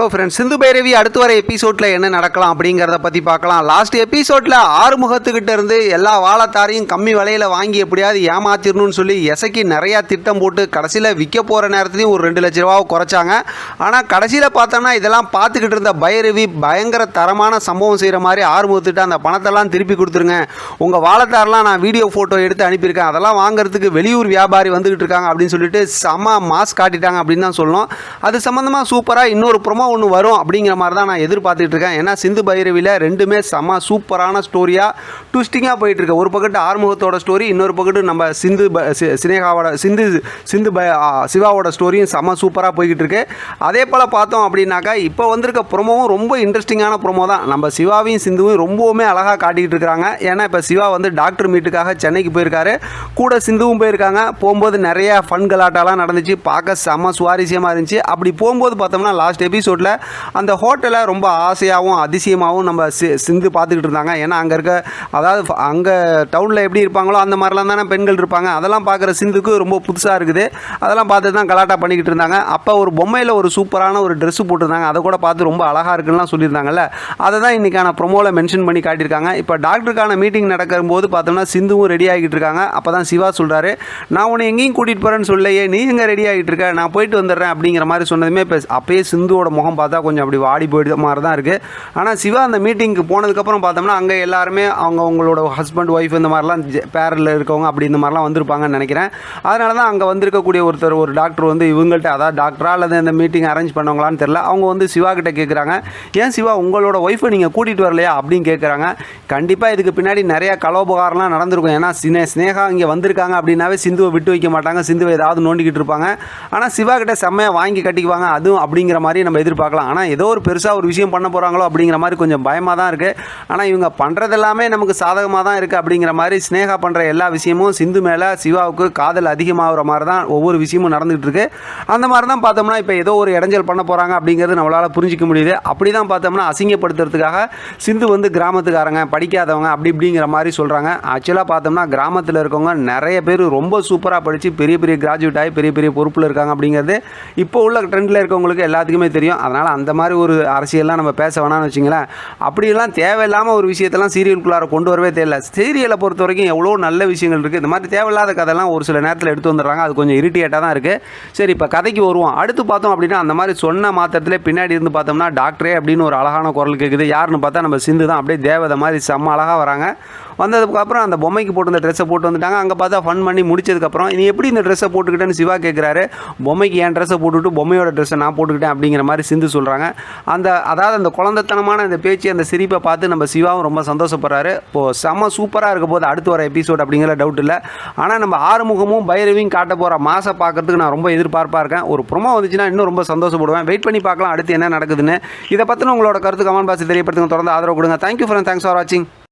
Hello friends, Sindhu Bhairavi அடுத்து வர எபிசோடில் என்ன நடக்கலாம் அப்படிங்கிறத பற்றி பார்க்கலாம். லாஸ்ட் எபிசோடில் ஆறுமுகத்துக்கிட்ட இருந்து எல்லா வாழைத்தாரையும் கம்மி விலையில் வாங்கி எப்படியாவது ஏமாத்திடணும்னு சொல்லி எசைக்கு நிறையா திட்டம் போட்டு கடைசியில் விற்க போகிற நேரத்துலையும் ஒரு 2 லட்ச ரூபாவை குறைச்சாங்க. ஆனால் கடைசியில் பார்த்தோம்னா இதெல்லாம் பார்த்துக்கிட்டு இருந்த பைரவி பயங்கர தரமான சம்பவம் செய்கிற மாதிரி ஆறுமுகத்துக்கிட்ட அந்த பணத்தெல்லாம் திருப்பி கொடுத்துருங்க, உங்கள் வாழைத்தாரெலாம் நான் வீடியோ ஃபோட்டோ எடுத்து அனுப்பியிருக்கேன், அதெல்லாம் வாங்குறதுக்கு வெளியூர் வியாபாரி வந்துக்கிட்டு இருக்காங்க அப்படின்னு சொல்லிட்டு செம்ம மாஸ் காட்டிட்டாங்க அப்படின்னு தான் சொல்லணும். அது சம்மந்தமாக சூப்பராக இன்னொரு ப்ரோமோ ஒன்று வரும் அப்படிங்கிற மாதிரி தான் நான் எதிர்பார்த்துட்டு இருக்கேன். ஏன்னா சிந்து பைரவியில் ரெண்டுமே செம்ம சூப்பரான ஸ்டோரியாக ட்விஸ்டிங்காக போயிட்டு இருக்கு. ஒரு பக்கத்து ஆறுமுகத்தோட ஸ்டோரி, இன்னொரு பக்கத்து நம்ம சினேகாவோட சிவாவோட ஸ்டோரியும் செம்ம சூப்பராக போய்கிட்டு இருக்கு. அதே போல் பார்த்தோம் அப்படின்னாக்கா இப்போ வந்திருக்க ப்ரோமோவும் ரொம்ப இன்ட்ரெஸ்டிங்கான ப்ரோமோ தான். நம்ம சிவாவையும் சிந்துவும் ரொம்பவுமே அழகாக காட்டிக்கிட்டு இருக்கிறாங்க. ஏன்னா இப்போ சிவா வந்து டாக்டர் மீட்டுக்காக சென்னைக்கு போயிருக்காரு, கூட சிந்துவும் போயிருக்காங்க. போகும்போது நிறைய ஃபன் கலாட்டாலாம் நடந்துச்சு, பார்க்க செம்ம சுவாரஸ்யமாக இருந்துச்சு. அப்படி போகும்போது பார்த்தோம்னா லாஸ்ட் எபிசோடில் அந்த ஹோட்டலை ரொம்ப ஆசையாகவும் அதிசயமாகவும் நம்ம சிந்து பார்த்துக்கிட்டு இருந்தாங்க. ஏன்னா அங்கே இருக்க, அதாவது அங்கே டவுனில் எப்படி இருப்பாங்களோ அந்த மாதிரிலாம் தானே பெண்கள் இருப்பாங்க. அதெல்லாம் பார்க்குற சிந்துக்கு ரொம்ப புதுசாக இருக்குது. அதெல்லாம் பார்த்து தான் கலாட்டா பண்ணிக்கிட்டு இருந்தாங்க. அப்போ ஒரு பொம்மையில் ஒரு சூப்பரான ஒரு ட்ரெஸ்ஸு போட்டிருந்தாங்க, அதை கூட பார்த்து ரொம்ப அழகாக இருக்குன்னுலாம் சொல்லியிருந்தாங்கல்ல. அதை தான் இன்றைக்கான ப்ரோமோவில் மென்ஷன் பண்ணி காட்டியிருக்காங்க. இப்போ டாக்டருக்கான மீட்டிங் நடக்கும்போது பார்த்தோம்னா சிந்துவும் ரெடி ஆகிட்டு இருக்காங்க. அப்போ தான் சிவா சொல்கிறாரு, நான் உன்னை எங்கேயும் கூட்டிகிட்டு போகிறேன்னு சொல்லையே, நீ எங்கே ரெடி ஆகிட்டு இருக்க, நான் போயிட்டு வந்துடுறேன் அப்படிங்கிற மாதிரி சொன்னதுமே இப்போ அப்பயே சிந்துவோட முகம் பார்த்தா கொஞ்சம் அப்படி வாடி போயிடுற மாதிரி தான் இருக்குது. ஆனால் சிவா அந்த மீட்டிங்க்கு போனதுக்கப்புறம் பார்த்தோம்னா அங்கே எல்லாருமே அவங்களோட ஹஸ்பண்ட் ஒய்ஃப் இந்த மாதிரிலாம் பேரில் இருக்கவங்க அப்படி இந்த மாதிரிலாம் வந்திருப்பாங்கன்னு நினைக்கிறேன். அதனால தான் அங்கே வந்திருக்கக்கூடிய ஒரு டாக்டர் வந்து இவங்கள்ட்ட, அதாவது டாக்டரா அல்லது இந்த மீட்டிங் அரேஞ்ச் பண்ணவங்களான்னு தெரில, அவங்க வந்து சிவா கிட்ட கேட்குறாங்க, ஏன் சிவா உங்களோட ஒய்ஃபை நீங்கள் கூட்டிகிட்டு வரலையா அப்படின்னு கேட்குறாங்க. கண்டிப்பாக இதுக்கு பின்னாடி நிறையா கலோபகாரம்லாம் நடந்திருக்கும். ஏன்னா ஸ்னேகா இங்கே வந்திருக்காங்க அப்படின்னாவே சிந்துவை விட்டு வைக்க மாட்டாங்க, சிந்துவை ஏதாவது நோண்டிக்கிட்டு இருப்பாங்க. ஆனால் சிவா கிட்ட செம்மையாக வாங்கி கட்டிக்குவாங்க, அதுவும் அப்படிங்கிற மாதிரி நம்ம எதிர்பார்க்கலாம். ஆனால் ஏதோ ஒரு பெருசாக ஒரு விஷயம் பண்ண போகிறாங்களோ அப்படிங்கிற மாதிரி கொஞ்சம் பயமாக தான் இருக்குது. ஆனால் இவங்க பண்ணுறது எல்லாமே நமக்கு சாதகமாக தான் இருக்குது அப்படிங்கிற மாதிரி ஸ்னேகா பண்ணுற எல்லா விஷயமும் சிந்து மேலே சிவாவுக்கு காதல் அதிகமாகிற மாதிரி தான் ஒவ்வொரு விஷயமும் நடந்துகிட்டு இருக்கு. அந்த மாதிரி தான் பார்த்தோம்னா இப்போ ஏதோ ஒரு இடைஞ்சல் பண்ண போகிறாங்க அப்படிங்கிறது நம்மளால் புரிஞ்சிக்க முடியுது. அப்படி தான் பார்த்தோம்னா அசிங்கப்படுத்துறதுக்காக சிந்து வந்து கிராமத்துக்காரங்க, படிக்காதவங்க அப்படி இப்படிங்கிற மாதிரி சொல்கிறாங்க. ஆக்சுவலாக பார்த்தோம்னா கிராமத்தில் இருக்கவங்க நிறைய பேர் ரொம்ப சூப்பராக படித்து பெரிய பெரிய கிராஜுவேட் ஆகி பெரிய பெரிய பொறுப்பில் இருக்காங்க அப்படிங்கிறது இப்போ உள்ள ட்ரெண்டில் இருக்கவங்களுக்கு எல்லாத்துக்குமே தெரியும். அதனால் அந்த மாதிரி ஒரு அரசியல்லாம் நம்ம பேச வேணாம்னு வச்சிங்களேன். அப்படியெல்லாம் தேவையில்லாமல் ஒரு விஷயத்தெல்லாம் சீரியலுக்குள்ளார கொண்டு வரவே தேவையில்லை. சீரியலை பொறுத்த வரைக்கும் எவ்வளோ நல்ல விஷயங்கள் இருக்குது. இந்த மாதிரி தேவையில்லாத கதைலாம் ஒரு சில நேரத்தில் எடுத்து வந்துடுறாங்க. அது கொஞ்சம் இரிட்டேட்டாக தான் இருக்குது. சரி, இப்போ கதைக்கு வருவோம். அடுத்து பார்த்தோம் அப்படின்னா அந்த மாதிரி சொன்ன மாத்திரத்திலே பின்னாடி இருந்து பார்த்தோம்னா டாக்டரே அப்படின்னு ஒரு அழகான குரல் கேட்குது. யாருன்னு பார்த்தா நம்ம சிந்து தான். அப்படியே தேவதை மாதிரி செம்ம அழகாக வராங்க. வந்ததுக்கப்புறம் அந்த பொம்மைக்கு போட்டு இந்த ட்ரெஸ்ஸை போட்டு வந்துட்டாங்க. அங்கே பார்த்தா ஃபன் பண்ணி முடிச்சதுக்கப்புறம், நீ எப்படி இந்த ட்ரெஸ்ஸை போட்டுக்கிட்டேன்னு சிவா கேட்குறாரு. பொம்மைக்கு என் ட்ரெஸ்ஸை போட்டுவிட்டு பொம்மையோட ட்ரெஸ்ஸை நான் போட்டுக்கிட்டேன் அப்படிங்கிற மாதிரி சிந்து சொல்கிறாங்க. அதாவது அந்த குழந்தைத்தனமான அந்த பேச்சு, அந்த சிரிப்பை பார்த்து நம்ம சிவாவும் ரொம்ப சந்தோஷப்படுறாரு. இப்போது செம்ம சூப்பராக இருக்க போது அடுத்து வர எபிசோட் அப்படிங்கிற டவுட் இல்லை. ஆனால் நம்ம ஆறுமுகமும் பைரவியும் காட்ட போகிற மாசை பார்க்கறதுக்கு நான் ரொம்ப எதிர்பார்ப்பாக இருக்கேன். ஒரு ப்ரோமோ வந்துச்சுன்னா இன்னும் ரொம்ப சந்தோஷப்படுவேன். வெயிட் பண்ணி பார்க்கலாம் அடுத்து என்ன நடக்குதுன்னு. இதை பற்றின உங்களோட கருத்து கமெண்ட் பாக்ஸில் தெரியப்படுத்துங்க. தொடர்ந்து ஆதரவு கொடுங்க. தேங்க்யூ ஃப்ரெண்ட், தேங்க்ஸ் ஃபார் வாட்சிங்.